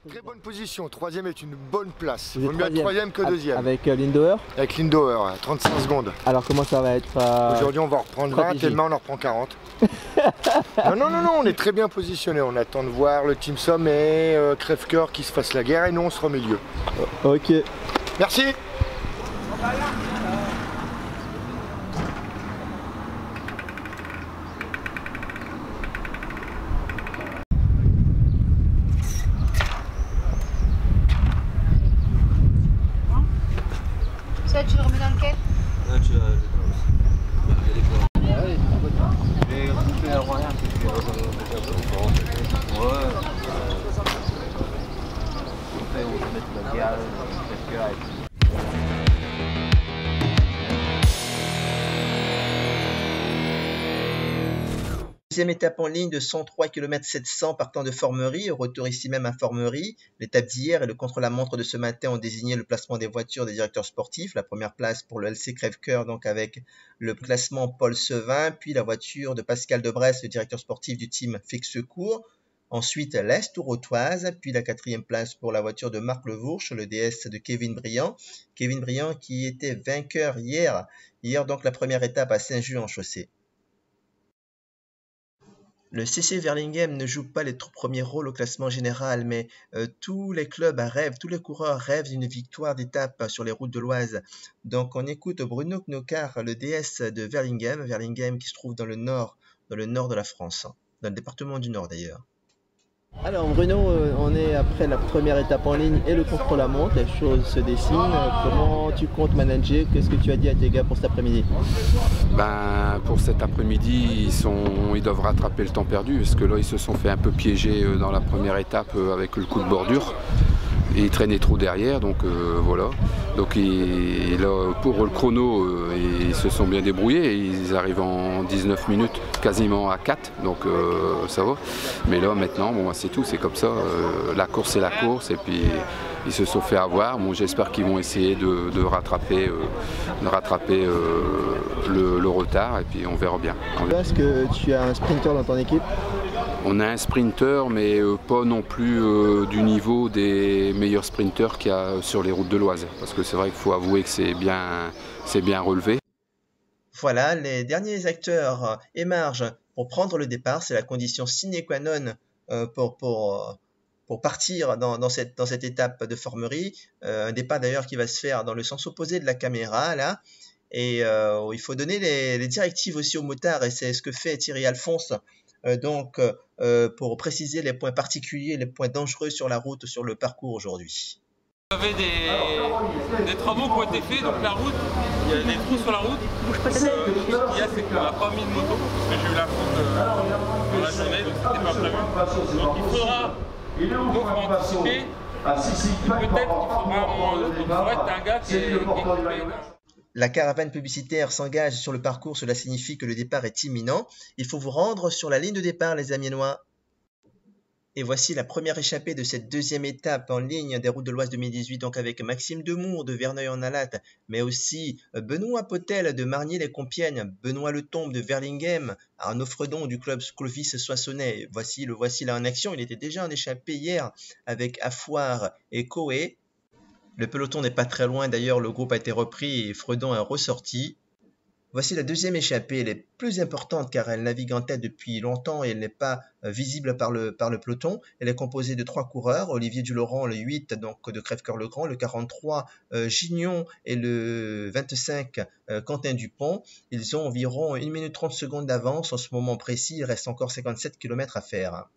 Très bonne position, troisième est une bonne place. Vous Il vaut êtes mieux être troisième que deuxième. Avec Lindauer. Avec Lindauer, 35 secondes. Alors comment ça va être Aujourd'hui on va reprendre 20 et demain on en reprend 40. non, on est très bien positionné. On attend de voir le Team Somme et Crève-Cœur qui se fasse la guerre et nous on sera au milieu. Ok. Merci. Ça, tu le remets dans lequel? Là, tu l'as. J'ai coupé un royal. Ouais. Après, on va mettre la gare, et puis. Deuxième étape en ligne de 103 km 700 partant de Formerie, retour ici même à Formerie. L'étape d'hier et le contre-la-montre de ce matin ont désigné le placement des voitures des directeurs sportifs. La première place pour le LC Crève-Cœur, donc avec le classement Paul Sevin, puis la voiture de Pascal Debresse, le directeur sportif du team Fix Secours. Ensuite, l'Est Tourotoise, puis la quatrième place pour la voiture de Marc Levourche, le DS de Kevin Briand. Kevin Briand qui était vainqueur hier. Hier, donc, la première étape à Saint-Just-en-Chaussée. Le CC Verlinghem ne joue pas les trois premiers rôles au classement général, mais tous les clubs rêvent, tous les coureurs rêvent d'une victoire d'étape sur les routes de l'Oise. Donc on écoute Bruno Knokar, le DS de Verlinghem, Verlinghem qui se trouve dans le nord de la France, dans le département du Nord d'ailleurs. Alors Bruno, on est après la première étape en ligne et le contre-la-montre, les choses se dessinent. Comment tu comptes manager? Qu'est-ce que tu as dit à tes gars pour cet après-midi? Pour cet après-midi, ils doivent rattraper le temps perdu, parce que là ils se sont fait un peu piéger dans la première étape avec le coup de bordure. Et ils traînaient trop derrière, donc voilà. Donc là, pour le chrono, ils se sont bien débrouillés. Ils arrivent en 19 minutes, quasiment à 4, donc ça va. Mais là, maintenant, bon, c'est tout, c'est comme ça. La course, c'est la course, et puis ils se sont fait avoir. Bon, j'espère qu'ils vont essayer de rattraper, le retard, et puis on verra bien. Est-ce que tu as un sprinter dans ton équipe? On a un sprinter, mais pas non plus du niveau des meilleurs sprinters qu'il y a sur les routes de l'Oise. Parce que c'est vrai qu'il faut avouer que c'est bien relevé. Voilà, les derniers acteurs émargent pour prendre le départ. C'est la condition sine qua non pour partir dans cette étape de Formerie. Un départ d'ailleurs qui va se faire dans le sens opposé de la caméra, là. Et il faut donner les directives aussi aux motards, et c'est ce que fait Thierry Alphonse. Pour préciser les points particuliers, les points dangereux sur la route, sur le parcours aujourd'hui. Il y avait des travaux qui ont été faits, donc la route, il y a des trous sur la route. Ce qu'il y a, c'est qu'on n'a pas mis de moto, parce que j'ai eu la faute dans la journée, donc c'était pas prévu. Donc il faudra anticiper, peut-être qu'il faudra un moment ou l'autre, être un gars qui est équipé. La caravane publicitaire s'engage sur le parcours, cela signifie que le départ est imminent. Il faut vous rendre sur la ligne de départ, les Amiénois. Et voici la première échappée de cette deuxième étape en ligne des routes de l'Oise 2018, donc avec Maxime Demour de Verneuil-en-Alatte, mais aussi Benoît Potel de Marnier-les-Compiègnes, Benoît Letombe de Verlinghem, Arnaud Fredon du club Clovis-Soissonnais. Voici là en action. Il était déjà en échappée hier avec Affoire et Coé. Le peloton n'est pas très loin, d'ailleurs le groupe a été repris et Fredon est ressorti. Voici la deuxième échappée, elle est plus importante car elle navigue en tête depuis longtemps et elle n'est pas visible par le peloton. Elle est composée de 3 coureurs, Olivier Dulaurent, le 8 donc de Crève-Cœur-le-Grand, le 43 Gignon et le 25 Quentin Dupont. Ils ont environ 1 minute 30 secondes d'avance en ce moment précis, il reste encore 57 km à faire.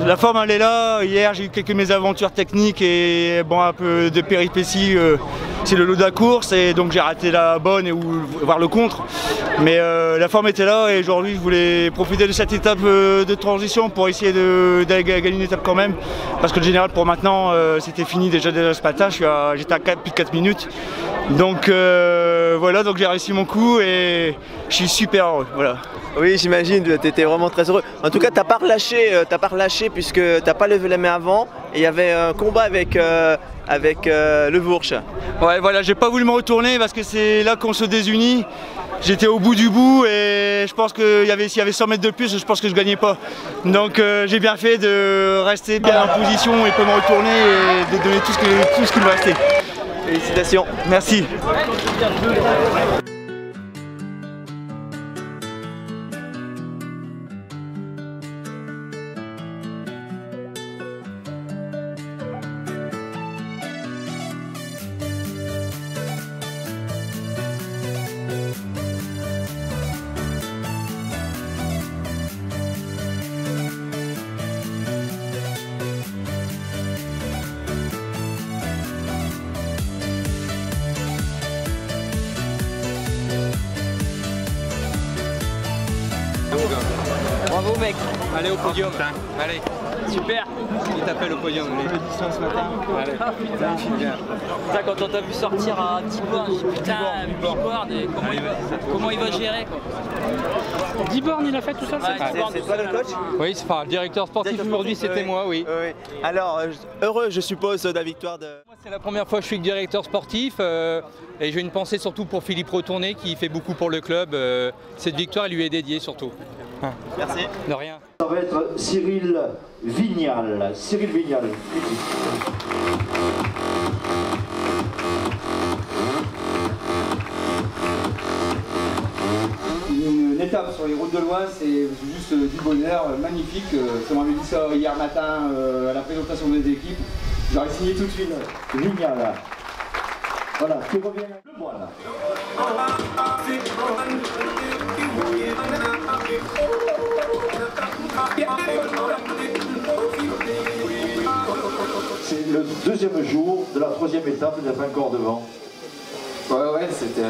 la forme elle est là. Hier j'ai eu quelques mésaventures techniques et bon, un peu de péripéties. C'est le lot de la course et donc j'ai raté la bonne et voire le contre. Mais la forme était là et aujourd'hui je voulais profiter de cette étape de transition pour essayer d'aller gagner une étape quand même. Parce que le général pour maintenant c'était fini déjà ce matin, j'étais à plus de 4 minutes. Donc voilà, donc j'ai réussi mon coup et je suis super heureux. Voilà. Oui, j'imagine, tu étais vraiment très heureux. En tout cas, tu n'as pas relâché puisque tu n'as pas levé la main avant et il y avait un combat avec le Bourche. Ouais, voilà, j'ai pas voulu me retourner parce que c'est là qu'on se désunit. J'étais au bout du bout et je pense qu'il y avait 100 mètres de plus, je pense que je gagnais pas. Donc j'ai bien fait de rester bien en position et pas me retourner et de donner tout ce qui me restait. Félicitations. Merci. Bravo mec. Allez au podium. Allez. Super. Il t'appelle au podium. On le dit ça ce matin. Allez. Magnifique. Bien. Ça, quand on t'a vu sortir à 10 bornes, j'ai dit putain, Bigboard, comment il va gérer quoi. 10 bornes il a fait tout ça. C'est toi le coach? Oui, c'est pas le directeur sportif aujourd'hui, c'était moi, oui. Alors, heureux je suppose de la victoire de... Moi c'est la première fois que je suis directeur sportif et j'ai une pensée surtout pour Philippe Retourné qui fait beaucoup pour le club. Cette victoire elle lui est dédiée surtout. Merci. De rien. Ça va être Cyril Vignal. Cyril Vignal. Une étape sur les routes de l'Oise, c'est juste du bonheur, magnifique. Ça m'avait dit ça hier matin à la présentation des équipes. J'aurais signé tout de suite. Vignal. Voilà, tu reviens avec le moine. C'est le deuxième jour de la troisième étape, vous êtes encore devant. Ouais, c'était.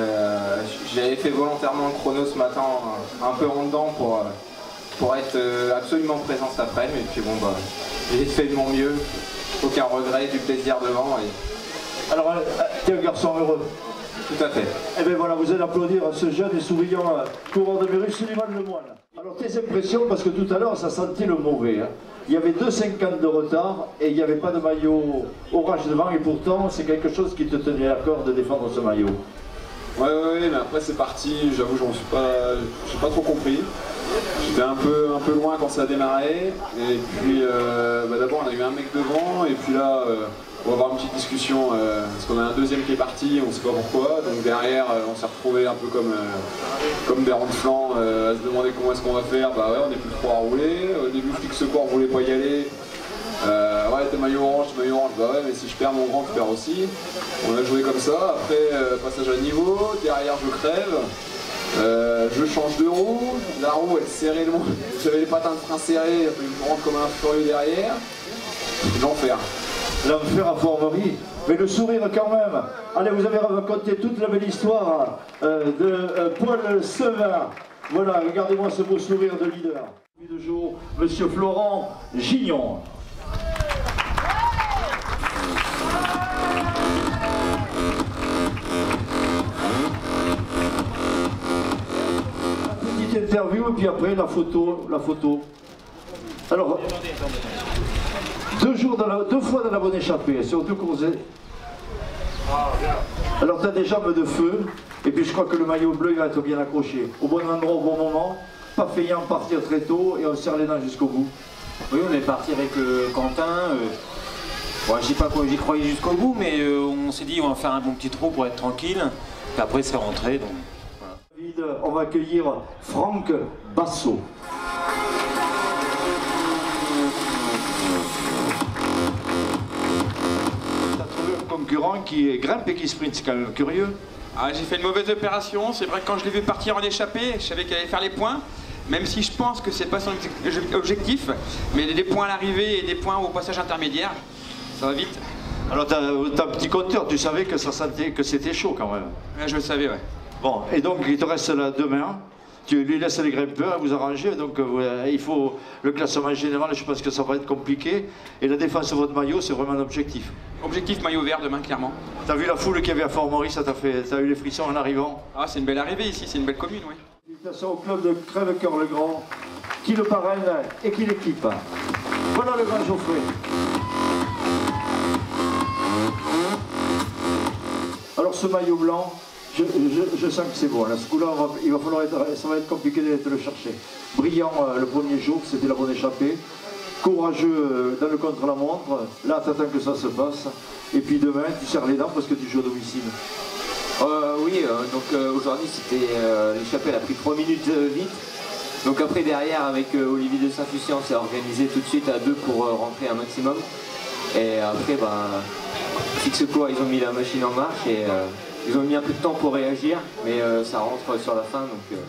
J'avais fait volontairement le chrono ce matin, un peu en dedans pour être absolument présent cet après-midi. Et puis bon, bah, j'ai fait de mon mieux, aucun regret, du plaisir devant. Et... Alors, t'es un garçon heureux. Tout à fait. Et bien voilà, vous allez applaudir ce jeune et souriant coureur de Mérus, Sullivan Lemoine. Alors tes impressions, parce que tout à l'heure ça sentit le mauvais. Hein. Il y avait 2,50 de retard et il n'y avait pas de maillot orange devant et pourtant c'est quelque chose qui te tenait à cœur de défendre ce maillot. Ouais, mais après c'est parti, j'avoue j'ai pas trop compris. J'étais un peu loin quand ça a démarré et puis d'abord on a eu un mec devant et puis là on va avoir une petite discussion parce qu'on a un deuxième qui est parti, on sait pas pourquoi, donc derrière on s'est retrouvé un peu comme des ronds de flanc à se demander comment est-ce qu'on va faire. Bah ouais, on n'est plus trois à rouler, au début je dis que ce corps voulait pas y aller. Ouais, t'es maillot orange, bah ouais, mais si je perds mon grand, tu perds aussi. On a joué comme ça, après passage à niveau, derrière je crève, je change de roue, la roue elle serrait le monde, j'avais les patins de frein serrés, je rentre comme un furieux derrière, l'enfer. L'enfer à Formerie, mais le sourire quand même. Allez, vous avez raconté toute la belle histoire de Paul Sevin. Voilà, regardez-moi ce beau sourire de leader. De jour, Monsieur Florent Gignon. Petite interview et puis après la photo. Alors, deux fois dans la bonne échappée, sur deux courses. Alors tu as des jambes de feu, et puis je crois que le maillot bleu il va être bien accroché. Au bon endroit, au bon moment, pas feignant partir très tôt, et on serre les dents jusqu'au bout. Oui, on est parti avec Quentin. Je sais pas quoi, j'y croyais jusqu'au bout, mais on s'est dit on va faire un bon petit trou pour être tranquille. Et après c'est rentré. Donc, voilà. On va accueillir Franck Basso. Concurrent qui grimpe et qui sprint, c'est quand même curieux. Ah, j'ai fait une mauvaise opération, c'est vrai que quand je l'ai vu partir en échappée, je savais qu'il allait faire les points. même si je pense que c'est pas son objectif, mais des points à l'arrivée et des points au passage intermédiaire, ça va vite. Alors t'as un petit compteur, tu savais que ça sentait que c'était chaud quand même. Ouais, je le savais, ouais. Bon, et donc il te reste là demain, tu lui laisses les grimpeurs, vous arrangez, donc il faut le classement général, je pense que ça va être compliqué, et la défense de votre maillot, c'est vraiment l'objectif. Objectif maillot vert demain, clairement. T'as vu la foule qu'il y avait à Fort-Maurice, t'as eu les frissons en arrivant? Ah, c'est une belle arrivée ici, c'est une belle commune, oui. Félicitations au club de Crèvecoeur-le-Grand, qui le parraine et qui l'équipe. Voilà le grand Geoffrey. Alors ce maillot blanc, je sens que c'est bon. Là, ce coup-là, il va falloir ça va être compliqué de le chercher. Brillant le premier jour, c'était la bonne échappée. Courageux dans le contre-la-montre. Là, tu attends que ça se passe. Et puis demain, tu serres les dents parce que tu joues à domicile. Oui, donc aujourd'hui, c'était l'échappée, elle a pris 3 minutes vite. Donc après, derrière, avec Olivier de Saint-Fucian, on s'est organisé tout de suite à 2 pour rentrer un maximum. Et après, Fixeco, ils ont mis la machine en marche et ils ont mis un peu de temps pour réagir, mais ça rentre sur la fin. Donc,